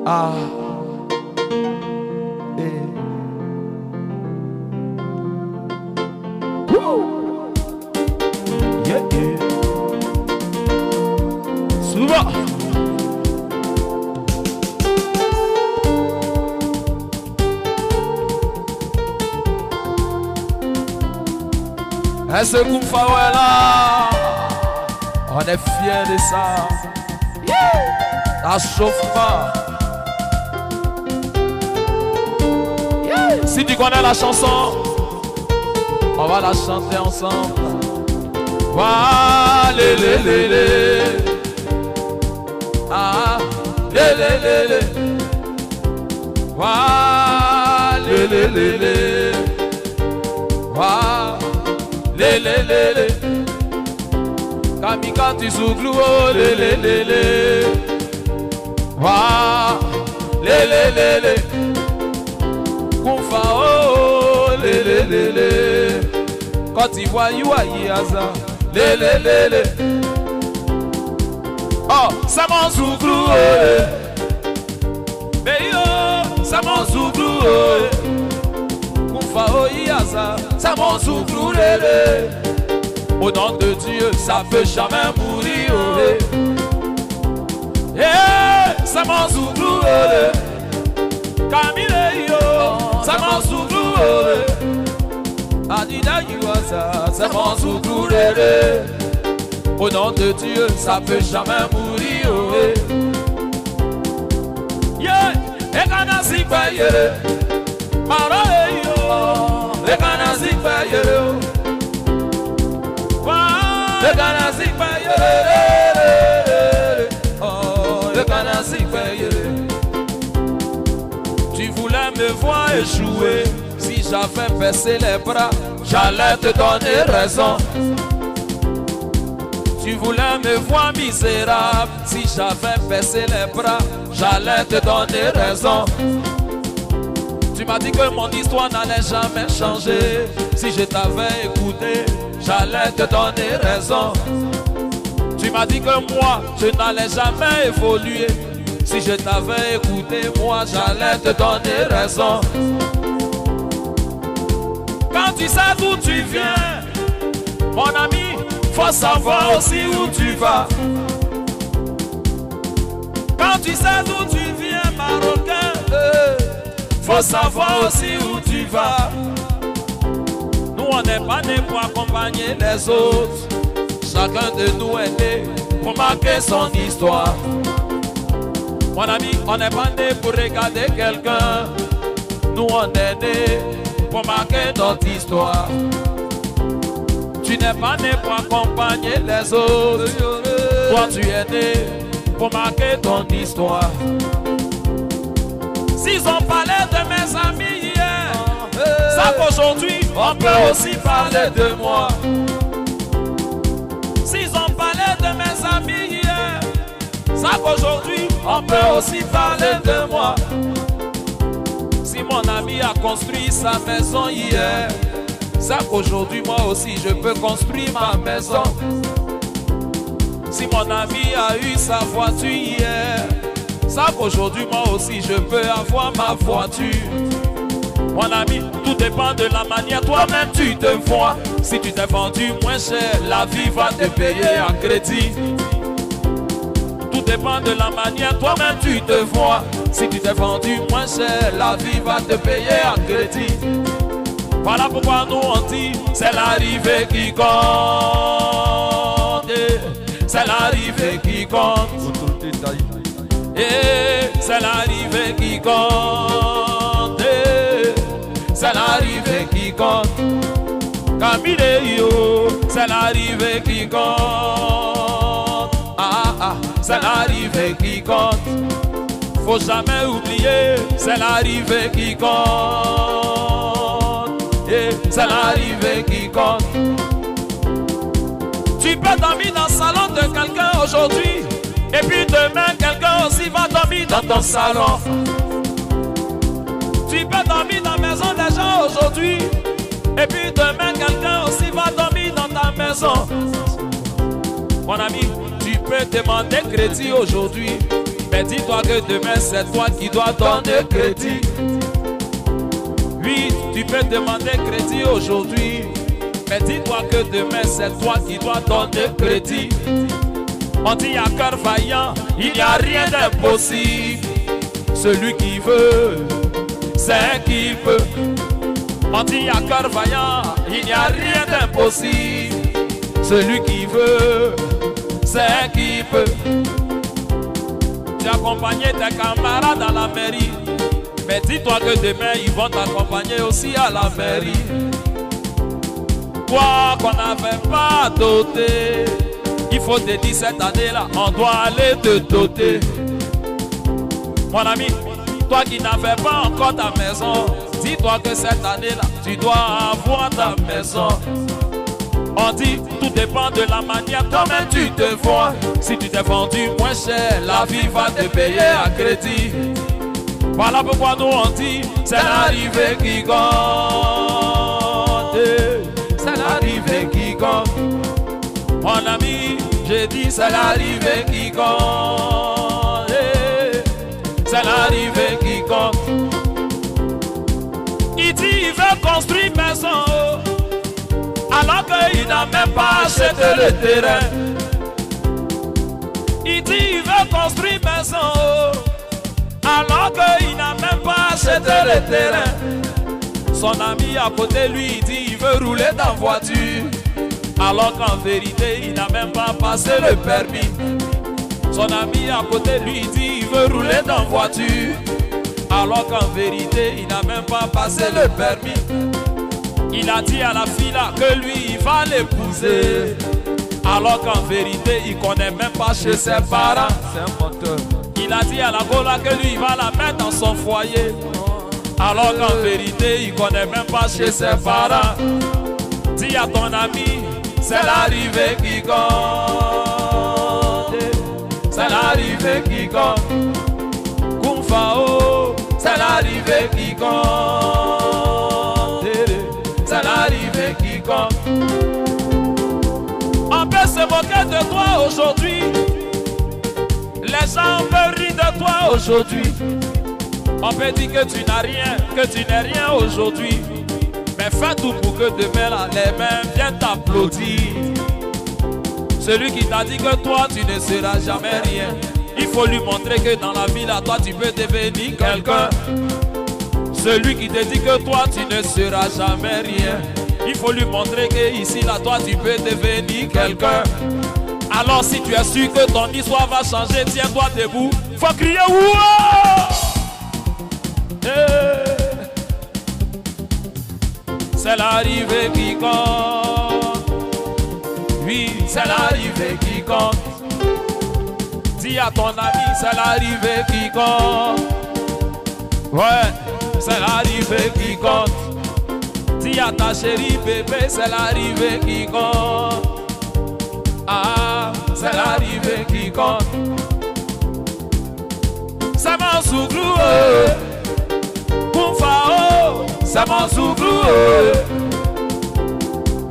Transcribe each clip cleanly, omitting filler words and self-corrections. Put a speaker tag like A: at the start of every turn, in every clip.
A: Ah. Yeah, yeah. Souvent. Est-ce qu'on fait là? On est fiers de ça. Ça chauffe pas. Si tu connais la chanson, on va la chanter ensemble. Wa le le le le. Ah le le le le. Wa le le le le. Wa le le le le. Kamikati Zouglou le le le le. Wa le le le le. Koufa oh le le le le. Quand tu vois Yaza le le le le. Oh ça m'en Zouglou mais yo ça m'en Zouglou Koufa oh Yaza ça m'en Zouglou le le. Au nom de Dieu, ça peut jamais mourir. Eh, ça m'en Zouglou. Camille, ça m'en Zouglou. Adida Yuasa, ça m'en Zouglou. Au nom de Dieu, ça peut jamais mourir. Yeah, et Kanasi Paye. Marayo, et Kanasi Paye. Le Kanasik paye, oh le Kanasik paye. Tu voulais me voir échouer, si j'avais baissé les bras, j'allais te donner raison. Tu voulais me voir misérable, si j'avais baissé les bras, j'allais te donner raison. Tu m'as dit que mon histoire n'allait jamais changer, si je t'avais écouté, j'allais te donner raison. Tu m'as dit que moi, je n'allais jamais évoluer. Si je t'avais écouté, moi, j'allais te donner raison. Quand tu sais d'où tu viens, mon ami, faut savoir aussi où tu vas. Quand tu sais d'où tu viens, Marocain, faut savoir aussi où tu vas. Nous on n'est pas né pour accompagner les autres. Chacun de nous est né pour marquer son histoire. Mon ami, on n'est pas né pour regarder quelqu'un. Nous on est né pour marquer notre histoire. Tu n'es pas né pour accompagner les autres. Toi tu es né pour marquer ton histoire. S'ils ont parlé de mes amis hier, ça qu'aujourd'hui on peut aussi parler de moi. S'ils ont parlé de mes amis hier, ça qu'aujourd'hui on peut aussi parler de moi. Si mon ami a construit sa maison hier, ça qu'aujourd'hui moi aussi je peux construire ma maison. Si mon ami a eu sa voiture hier, ça qu'aujourd'hui moi aussi je peux avoir ma voiture. Mon ami, tout dépend de la manière toi-même tu te vois. Si tu t'es vendu moins cher, la vie va te payer en crédit. Tout dépend de la manière toi-même tu te vois. Si tu t'es vendu moins cher, la vie va te payer en crédit. Voilà pourquoi nous on dit, c'est l'arrivée qui compte. C'est l'arrivée qui compte. Et c'est l'arrivée qui compte. C'est l'arrivée qui compte. Camille, c'est l'arrivée qui compte. Ah ah, c'est l'arrivée qui compte. Faut jamais oublier, c'est l'arrivée qui compte. Et c'est l'arrivée qui compte. Tu peux dormir dans le salon de quelqu'un aujourd'hui, et puis demain quelqu'un aussi va dormir dans ton salon. Tu peux dormir dans la maison des gens aujourd'hui, et puis demain quelqu'un aussi va dormir dans ta maison. Mon ami, tu peux demander crédit aujourd'hui, mais dis-toi que demain c'est toi qui dois donner crédit. Oui, tu peux demander crédit aujourd'hui, mais dis-toi que demain c'est toi qui dois donner crédit. On dit à cœur vaillant, il n'y a rien d'impossible. Celui qui veut, c'est qui peut. On dit à cœur vaillant, il n'y a rien d'impossible. Celui qui veut, c'est qui peut. Tu as accompagné tes camarades à la mairie, mais dis-toi que demain ils vont t'accompagner aussi à la mairie. Toi qu'on n'avait pas doté, il faut te dire cette année-là, on doit aller te doter. Mon ami, toi qui n'avais pas encore ta maison, dis-toi que cette année-là, tu dois avoir ta maison. On dit, tout dépend de la manière toi-même tu te vois. Si tu t'es vendu moins cher, la vie va te payer à crédit. Voilà pourquoi nous on dit, c'est l'arrivée qui compte. C'est l'arrivée qui compte. Mon ami, j'ai dit c'est l'arrivée qui compte. C'est l'arrivée qui compte. Il dit il veut construire maison, alors qu'il n'a même pas acheté le terrain. Il dit il veut construire maison, alors qu'il n'a même pas acheté le terrain. Son ami à côté lui il dit il veut rouler dans voiture, alors qu'en vérité il n'a même pas passé le permis. Son ami à côté lui dit il veut rouler dans voiture, alors qu'en vérité il n'a même pas passé le permis. Il a dit à la fille là que lui il va l'épouser, alors qu'en vérité il connaît même pas chez ses parents. C'est un menteur. Il a dit à la gola que lui il va la mettre dans son foyer, alors qu'en vérité il connaît même pas chez ses parents. Dis à ton ami, c'est l'arrivée qui compte. C'est l'arrivée qui compte. Kumfao, c'est l'arrivée qui compte. C'est l'arrivée qui compte. On peut se moquer de toi aujourd'hui. Les gens peuvent rire de toi aujourd'hui. On peut dire que tu n'as rien, que tu n'es rien aujourd'hui. Mais fais tout pour que demain là, les mains viennent t'applaudir. Celui qui t'a dit que toi tu ne seras jamais rien, il faut lui montrer que dans la vie là, toi tu peux devenir quelqu'un. Celui qui te dit que toi tu ne seras jamais rien, il faut lui montrer que ici là, toi tu peux devenir quelqu'un. Alors si tu es sûr que ton histoire va changer, tiens-toi debout, faut crier wouah! C'est l'arrivée qui compte. Oui, c'est l'arrivée qui compte. Dis à ton ami, c'est l'arrivée qui compte. Ouais, c'est l'arrivée qui compte. Dis à ta chérie bébé, c'est l'arrivée qui compte. Ah, c'est l'arrivée qui compte. C'est mon souglou, Kumfao, c'est mon souglou.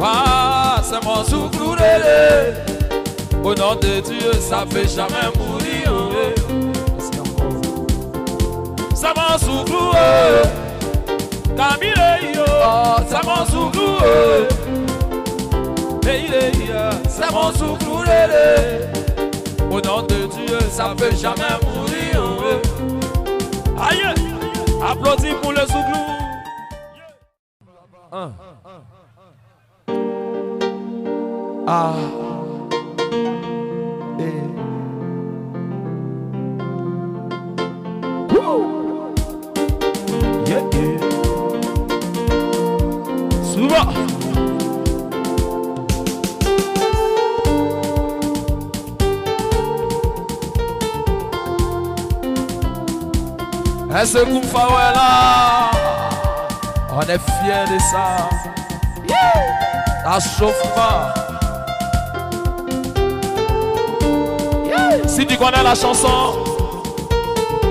A: Ah, c'est mon souglou. Au nom de Dieu, ça fait jamais mourir. C'est mon souglou. Camille, c'est mon souglou. C'est mon souglou. Au nom de Dieu, ça fait jamais mourir. Aïe, applaudis pour le souglou. Ah. Yeah, yeah. Souvent. Est-ce que vous faites là? On est fiers de ça. Ça chauffe pas. Si tu connais la chanson,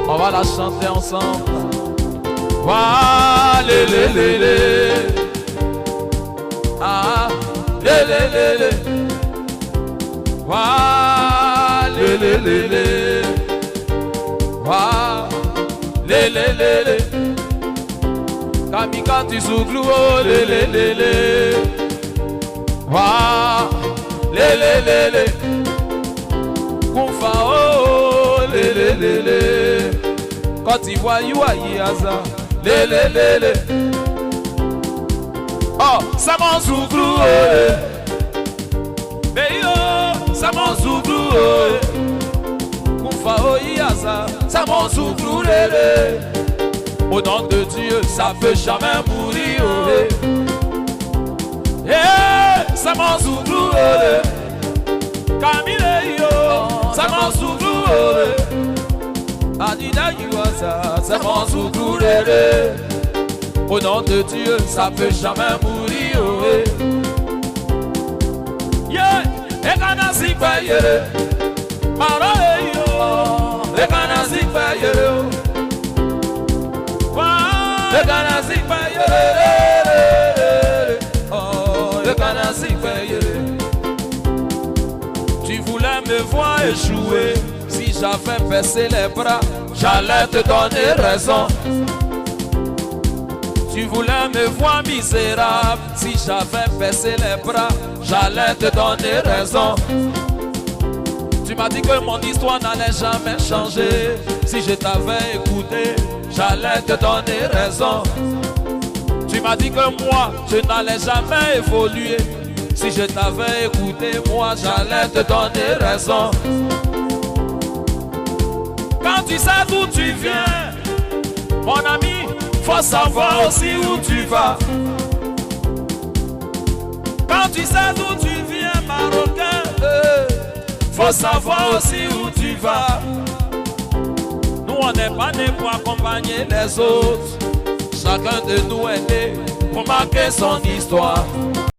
A: on va la chanter ensemble. Wa le le le le. Ah le le le le. Wa le le le le. Wa le le le le. Kamika tu souglu oh le le le le. Wa le le le le. Kumfa oh le le le le. Quand tu vois you aïaza le le le le. Oh ça m'en souglu oh. Mais yo ça m'en souglu oh. Kumfa oh aïaza ça m'en souglu le le. Au nom de Dieu, ça peut jamais mourir. Eh, ça m'en souffle. Camille, ça m'en souffle. Adina, ça m'en souffle. Au nom de Dieu, ça peut jamais mourir. Yeah, et quand on s'y paye, et quand on s'y paye. Le Ghana s'y paye, oh, le Ghana s'y paye. Tu voulais me voir échouer, si j'avais baissé les bras, j'allais te donner raison. Tu voulais me voir misérable, si j'avais baissé les bras, j'allais te donner raison. Tu m'as dit que mon histoire n'allait jamais changer, si je t'avais écouté, j'allais te donner raison. Tu m'as dit que moi, je n'allais jamais évoluer. Si je t'avais écouté, moi, j'allais te donner raison. Quand tu sais d'où tu viens, mon ami, faut savoir aussi où tu vas. Quand tu sais d'où tu viens, Marocain, faut savoir aussi où tu vas. On n'est pas né pour accompagner les autres. Chacun de nous est né pour marquer son histoire.